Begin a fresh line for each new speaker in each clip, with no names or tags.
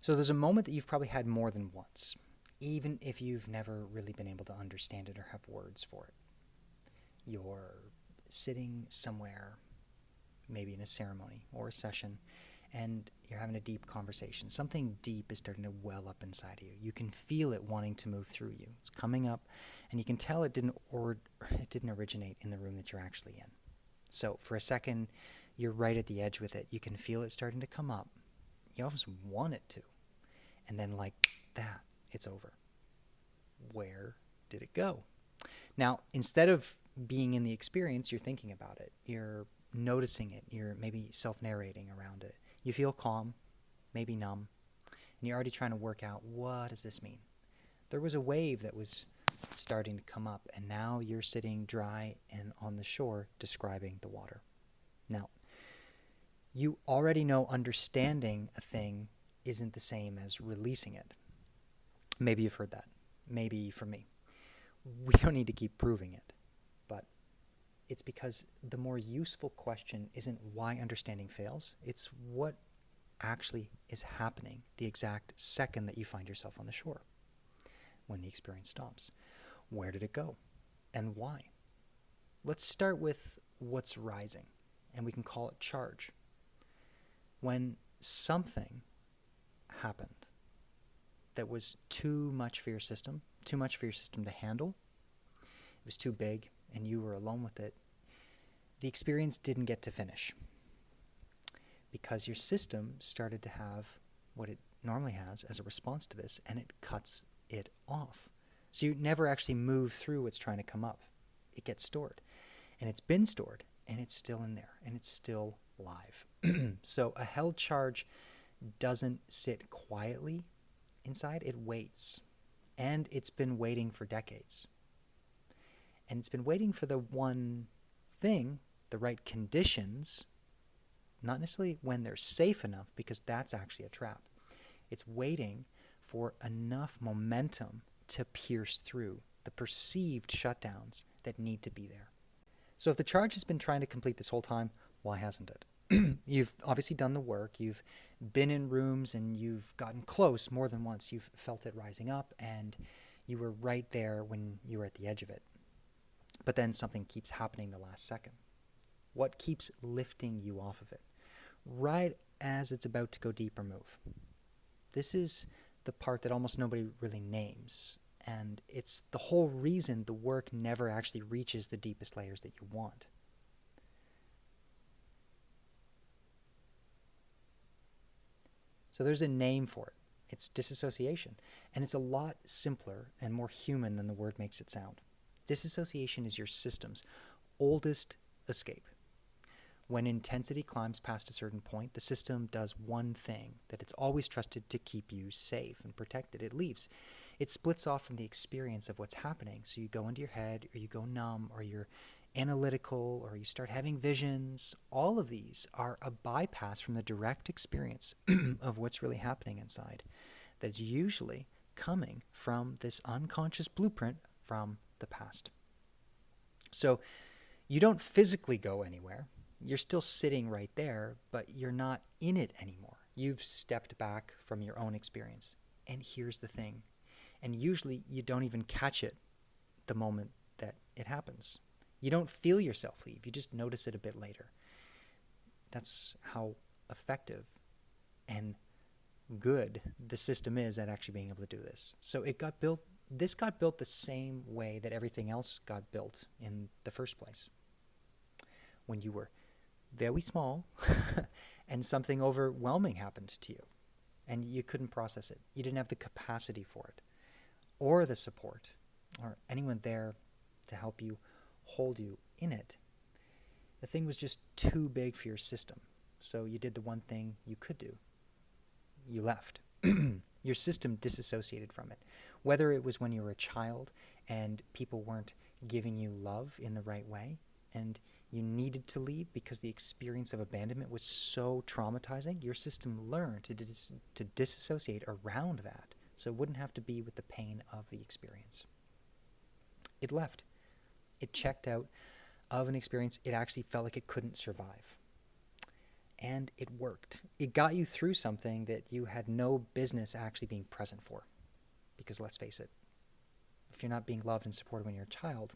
So there's a moment that you've probably had more than once, even if you've never really been able to understand it or have words for it. You're sitting somewhere, maybe in a ceremony or a session, and you're having a deep conversation. Something deep is starting to well up inside of you. You can feel it wanting to move through you. It's coming up, and you can tell it didn't originate in the room that you're actually in. So for a second, you're right at the edge with it. You can feel it starting to come up. You almost want it to. And then like that, it's over. Where did it go? Now, instead of being in the experience, you're thinking about it. You're noticing it. You're maybe self-narrating around it. You feel calm, maybe numb, and you're already trying to work out, what does this mean? There was a wave that was starting to come up, and now you're sitting dry and on the shore describing the water. Now, you already know understanding a thing isn't the same as releasing it. Maybe you've heard that. Maybe from me. We don't need to keep proving it. But it's because the more useful question isn't why understanding fails, it's what actually is happening the exact second that you find yourself on the shore, when the experience stops. Where did it go? And why? Let's start with what's rising, and we can call it charge. When something happened that was too much for your system to handle, it was too big, and you were alone with it, the experience didn't get to finish because your system started to have what it normally has as a response to this, and it cuts it off. So you never actually move through what's trying to come up. It gets stored, and it's been stored, and it's still in there, and it's still live. So a held charge doesn't sit quietly inside, it waits. And it's been waiting for decades. And it's been waiting for the one thing, the right conditions, not necessarily when they're safe enough, because that's actually a trap. It's waiting for enough momentum to pierce through the perceived shutdowns that need to be there. So if the charge has been trying to complete this whole time, why hasn't it? You've obviously done the work. You've been in rooms and you've gotten close more than once. You've felt it rising up and you were right there when you were at the edge of it. But then something keeps happening the last second. What keeps lifting you off of it? Right as it's about to go deep or move. This is the part that almost nobody really names. And it's the whole reason the work never actually reaches the deepest layers that you want. So there's a name for it. It's disassociation. And it's a lot simpler and more human than the word makes it sound. Disassociation is your system's oldest escape. When intensity climbs past a certain point, the system does one thing that it's always trusted to keep you safe and protected. It leaves. It splits off from the experience of what's happening. So you go into your head, or you go numb, or you're analytical, or you start having visions. All of these are a bypass from the direct experience of what's really happening inside. That's usually coming from this unconscious blueprint from the past. So you don't physically go anywhere. You're still sitting right there, but you're not in it anymore. You've stepped back from your own experience. And here's the thing. And usually you don't even catch it the moment that it happens. You don't feel yourself leave. You just notice it a bit later. That's how effective and good the system is at actually being able to do this. So it got built. This got built the same way that everything else got built in the first place. When you were very small and something overwhelming happened to you and you couldn't process it. You didn't have the capacity for it or the support or anyone there to help you hold you in it. The thing was just too big for your system. So you did the one thing you could do. You left. Your system disassociated from it. Whether it was when you were a child and people weren't giving you love in the right way and you needed to leave because the experience of abandonment was so traumatizing, your system learned to disassociate around that so it wouldn't have to be with the pain of the experience. It left. It checked out of an experience it actually felt like it couldn't survive. And it worked. It got you through something that you had no business actually being present for. Because let's face it, if you're not being loved and supported when you're a child.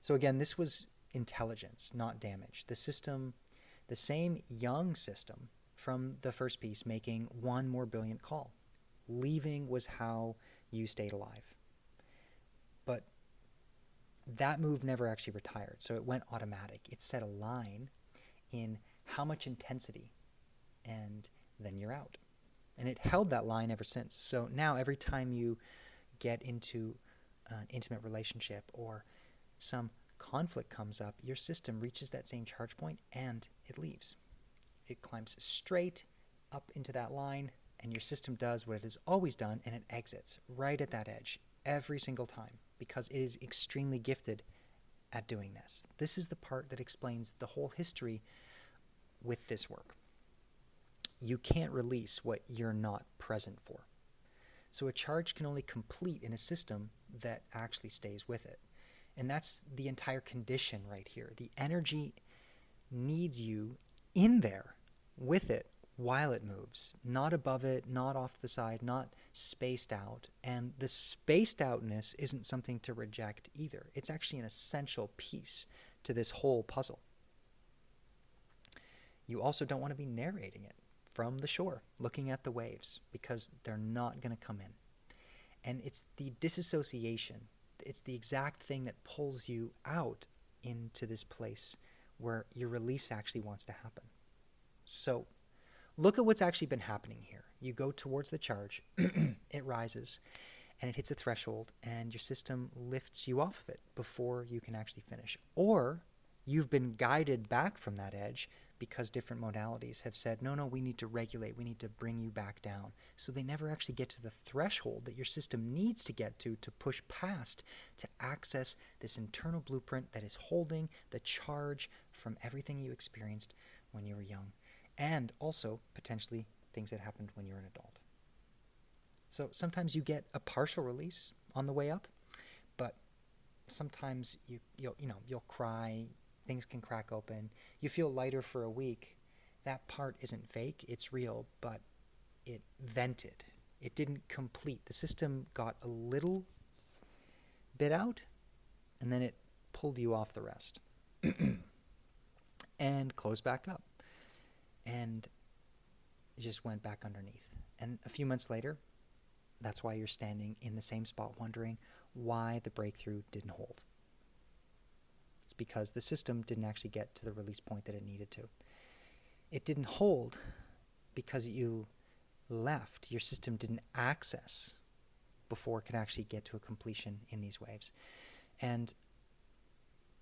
So again, this was intelligence, not damage. The system, the same young system from the first piece, making one more brilliant call. Leaving was how you stayed alive. But that move never actually retired, so it went automatic. It set a line in how much intensity, and then you're out. And it held that line ever since. So now every time you get into an intimate relationship or some conflict comes up, your system reaches that same charge point and it leaves. It climbs straight up into that line, and your system does what it has always done, and it exits right at that edge every single time because it is extremely gifted at doing this. This is the part that explains the whole history with this work. You can't release what you're not present for. So a charge can only complete in a system that actually stays with it. And that's the entire condition right here. The energy needs you in there with it while it moves, not above it, not off to the side, not spaced out. And the spaced outness isn't something to reject either. It's actually an essential piece to this whole puzzle. You also don't want to be narrating it from the shore, looking at the waves, because they're not going to come in. And it's the disassociation. It's the exact thing that pulls you out into this place where your release actually wants to happen. So look at what's actually been happening here. You go towards the charge, it rises, and it hits a threshold, and your system lifts you off of it before you can actually finish. Or you've been guided back from that edge because different modalities have said, no, we need to regulate, we need to bring you back down. So they never actually get to the threshold that your system needs to get to push past, to access this internal blueprint that is holding the charge from everything you experienced when you were young, and also potentially things that happened when you're an adult. So sometimes you get a partial release on the way up, but sometimes you'll cry, things can crack open, you feel lighter for a week. That part isn't fake, it's real, but it vented. It didn't complete. The system got a little bit out, and then it pulled you off the rest and closed back up, and it just went back underneath. And a few months later, that's why you're standing in the same spot wondering why the breakthrough didn't hold. It's because the system didn't actually get to the release point that it needed to. It didn't hold because you left. Your system didn't access before it could actually get to a completion in these waves. And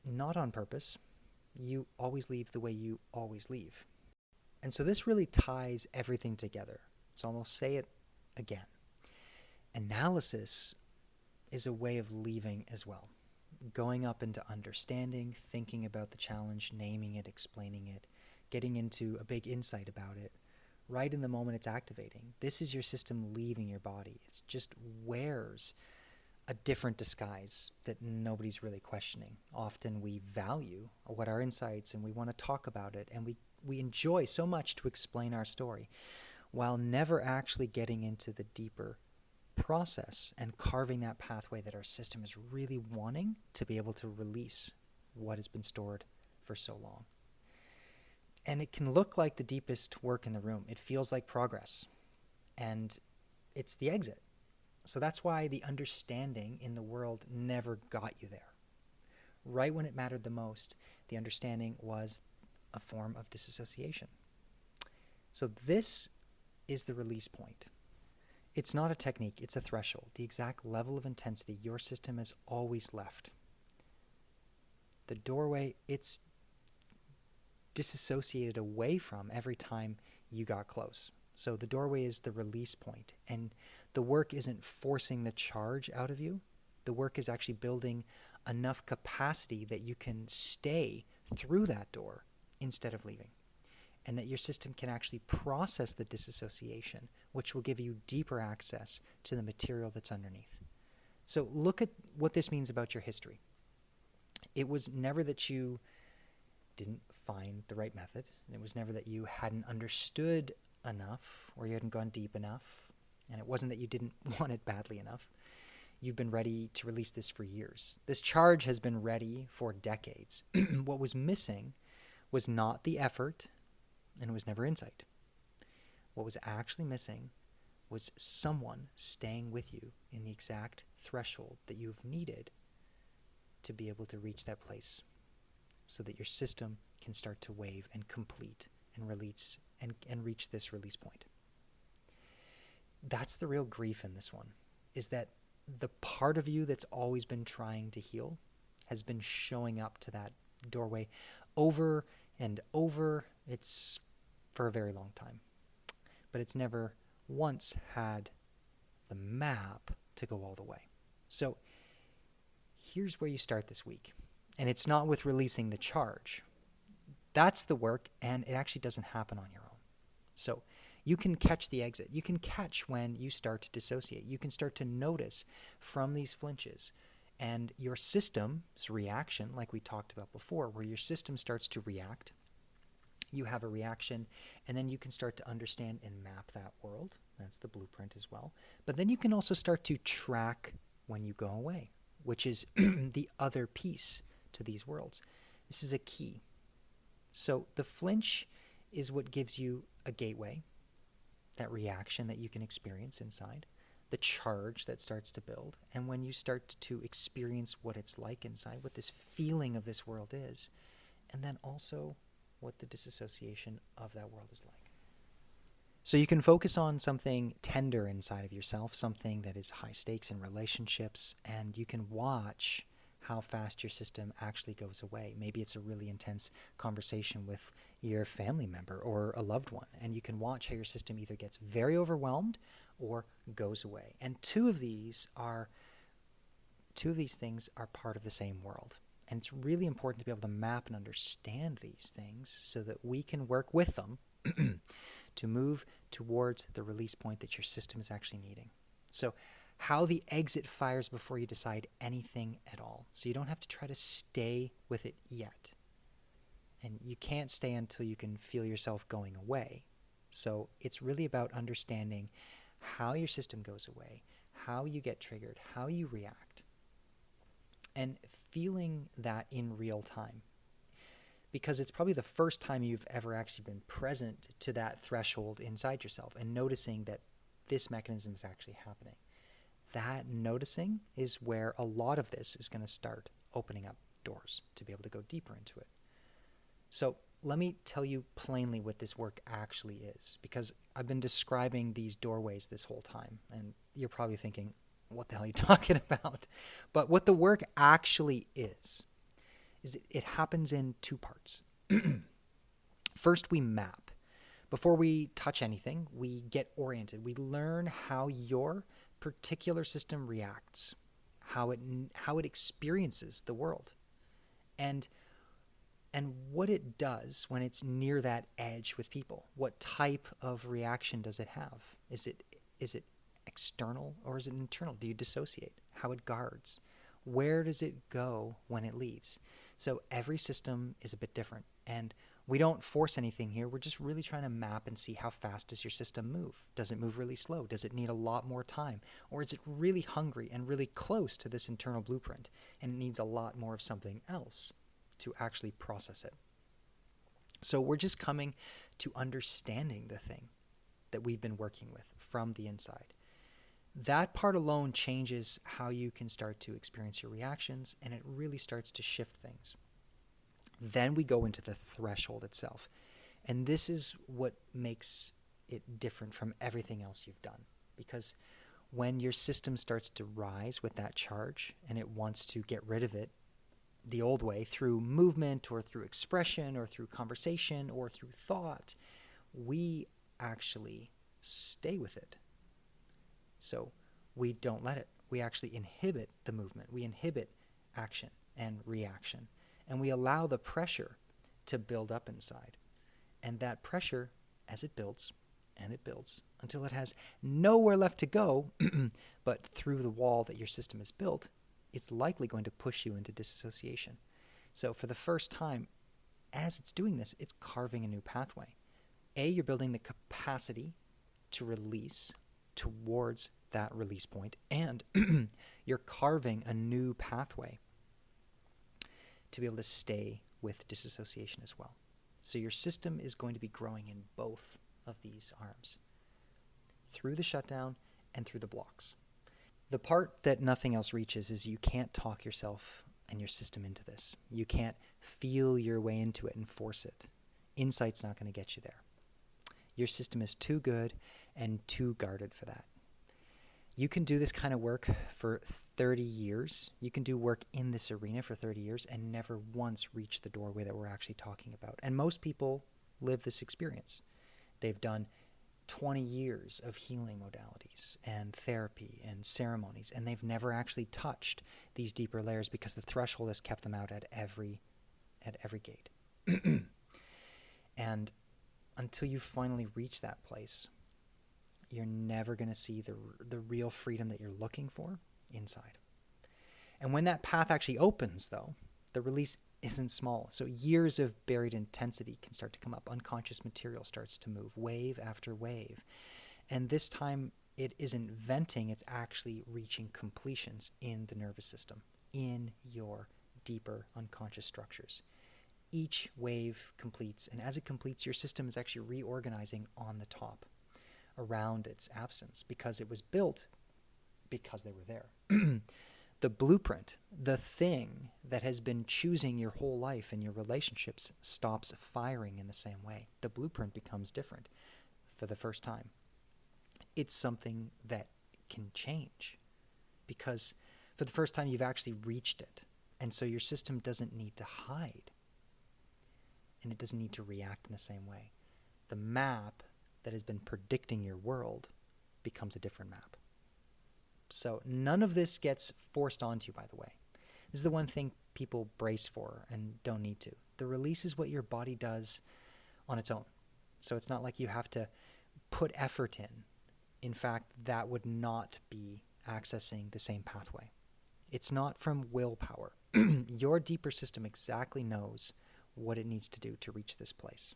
not on purpose. You always leave the way you always leave. And so this really ties everything together. So I'll say it again. Analysis is a way of leaving as well. Going up into understanding, thinking about the challenge, naming it, explaining it, getting into a big insight about it, right in the moment it's activating. This is your system leaving your body. It just wears a different disguise that nobody's really questioning. Often we value what our insights, and we want to talk about it, and we enjoy so much to explain our story, while never actually getting into the deeper process and carving that pathway that our system is really wanting to be able to release what has been stored for so long. And it can look like the deepest work in the room. It feels like progress, and it's the exit. So that's why the understanding in the world never got you there. Right when it mattered the most, the understanding was a form of disassociation. So this is the release point. It's not a technique, it's a threshold, the exact level of intensity your system has always left. The doorway, it's disassociated away from every time you got close. So the doorway is the release point, and the work isn't forcing the charge out of you. The work is actually building enough capacity that you can stay through that door instead of leaving, and that your system can actually process the disassociation, which will give you deeper access to the material that's underneath. So look at what this means about your history. It was never that you didn't find the right method. And it was never that you hadn't understood enough or you hadn't gone deep enough. And it wasn't that you didn't want it badly enough. You've been ready to release this for years. This charge has been ready for decades. What was missing was not the effort, and it was never insight. What was actually missing was someone staying with you in the exact threshold that you've needed to be able to reach that place so that your system can start to wave and complete and release and reach this release point. That's the real grief in this one, is that the part of you that's always been trying to heal has been showing up to that doorway over and over. It's for a very long time. But it's never once had the map to go all the way. So here's where you start this week. And it's not with releasing the charge. That's the work, and it actually doesn't happen on your own. So you can catch the exit. You can catch when you start to dissociate. You can start to notice from these flinches. And your system's reaction, like we talked about before, where your system starts to react, you have a reaction, and then you can start to understand and map that world. That's the blueprint as well. But then you can also start to track when you go away, which is the other piece to these worlds. This is a key. So the flinch is what gives you a gateway, that reaction that you can experience inside, the charge that starts to build. And when you start to experience what it's like inside, what this feeling of this world is, and then also what the disassociation of that world is like. So you can focus on something tender inside of yourself, something that is high stakes in relationships, and you can watch how fast your system actually goes away. Maybe it's a really intense conversation with your family member or a loved one, and you can watch how your system either gets very overwhelmed or goes away. And two of these things are part of the same world. And it's really important to be able to map and understand these things so that we can work with them to move towards the release point that your system is actually needing. So how the exit fires before you decide anything at all. So you don't have to try to stay with it yet. And you can't stay until you can feel yourself going away. So it's really about understanding how your system goes away, how you get triggered, how you react, and feeling that in real time. Because it's probably the first time you've ever actually been present to that threshold inside yourself and noticing that this mechanism is actually happening. That noticing is where a lot of this is going to start opening up doors to be able to go deeper into it. So let me tell you plainly what this work actually is, because I've been describing these doorways this whole time, and you're probably thinking, what the hell are you talking about? But what the work actually is it happens in two parts. First, we map. Before we touch anything, we get oriented. We learn how your particular system reacts, how it experiences the world, and what it does when it's near that edge with people. What type of reaction does it have? Is it external or is it internal? Do you dissociate? How it guards? Where does it go when it leaves? So every system is a bit different, and we don't force anything here. We're just really trying to map and see how fast does your system move. Does it move really slow? Does it need a lot more time? Or is it really hungry and really close to this internal blueprint, and it needs a lot more of something else to actually process it? So we're just coming to understanding the thing that we've been working with from the inside. That part alone changes how you can start to experience your reactions, and it really starts to shift things. Then we go into the threshold itself. And this is what makes it different from everything else you've done. Because when your system starts to rise with that charge and it wants to get rid of it the old way through movement or through expression or through conversation or through thought, we actually stay with it. So we don't let it. We actually inhibit the movement. We inhibit action and reaction. And we allow the pressure to build up inside. And that pressure, as it builds, and it builds, until it has nowhere left to go, but through the wall that your system has built, it's likely going to push you into disassociation. So for the first time as it's doing this, it's carving a new pathway. You're building the capacity to release towards that release point, and you're carving a new pathway to be able to stay with disassociation as well. So your system is going to be growing in both of these arms, through the shutdown and through the blocks. The part that nothing else reaches is you can't talk yourself and your system into this. You can't feel your way into it and force it. Insight's not going to get you there. Your system is too good and too guarded for that. You can do this kind of work for 30 years. You can do work in this arena for 30 years and never once reach the doorway that we're actually talking about. And most people live this experience. They've done 20 years of healing modalities and therapy and ceremonies, and they've never actually touched these deeper layers because the threshold has kept them out at every gate. And until you finally reach that place, you're never going to see the real freedom that you're looking for inside. And when that path actually opens, though, the release isn't small. So years of buried intensity can start to come up. Unconscious material starts to move, wave after wave. And this time, it isn't venting, it's actually reaching completions in the nervous system, in your deeper unconscious structures. Each wave completes, and as it completes, your system is actually reorganizing on the top around its absence because it was built because they were there. The blueprint, the thing that has been choosing your whole life and your relationships, stops firing in the same way. The blueprint becomes different for the first time. It's something that can change because for the first time you've actually reached it. And so your system doesn't need to hide and it doesn't need to react in the same way. The map that has been predicting your world becomes a different map. So none of this gets forced onto you, by the way. This is the one thing people brace for and don't need to. The release is what your body does on its own. So it's not like you have to put effort in. In fact, that would not be accessing the same pathway. It's not from willpower. Your deeper system exactly knows what it needs to do to reach this place.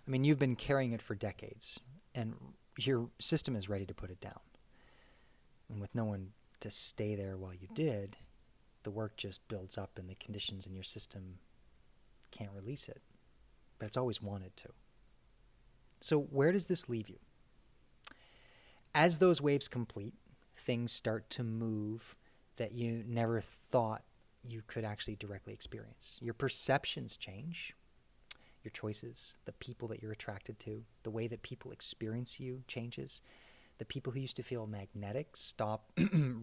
I mean, you've been carrying it for decades, and your system is ready to put it down. And with no one to stay there while you did, the work just builds up and the conditions in your system can't release it. But it's always wanted to. So where does this leave you? As those waves complete, things start to move that you never thought you could actually directly experience. Your perceptions change. Your choices, the people that you're attracted to, the way that people experience you changes. The people who used to feel magnetic stop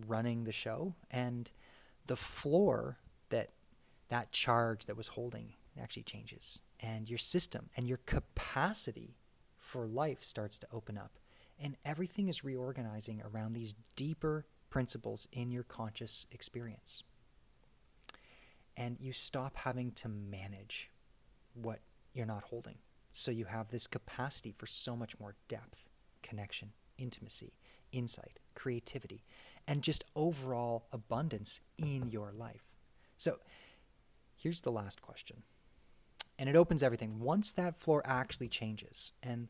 running the show, and the floor that charge that was holding actually changes. And your system and your capacity for life starts to open up. And everything is reorganizing around these deeper principles in your conscious experience. And you stop having to manage what you're not holding. So you have this capacity for so much more depth, connection, intimacy, insight, creativity, and just overall abundance in your life. So here's the last question. And it opens everything. Once that floor actually changes, and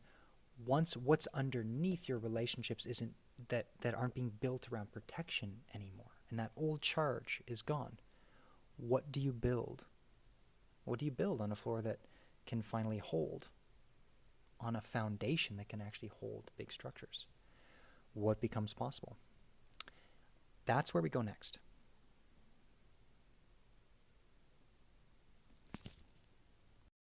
once what's underneath your relationships isn't that aren't being built around protection anymore, and that old charge is gone, what do you build? What do you build on a floor that can finally hold, on a foundation that can actually hold big structures? What becomes possible? That's where we go next.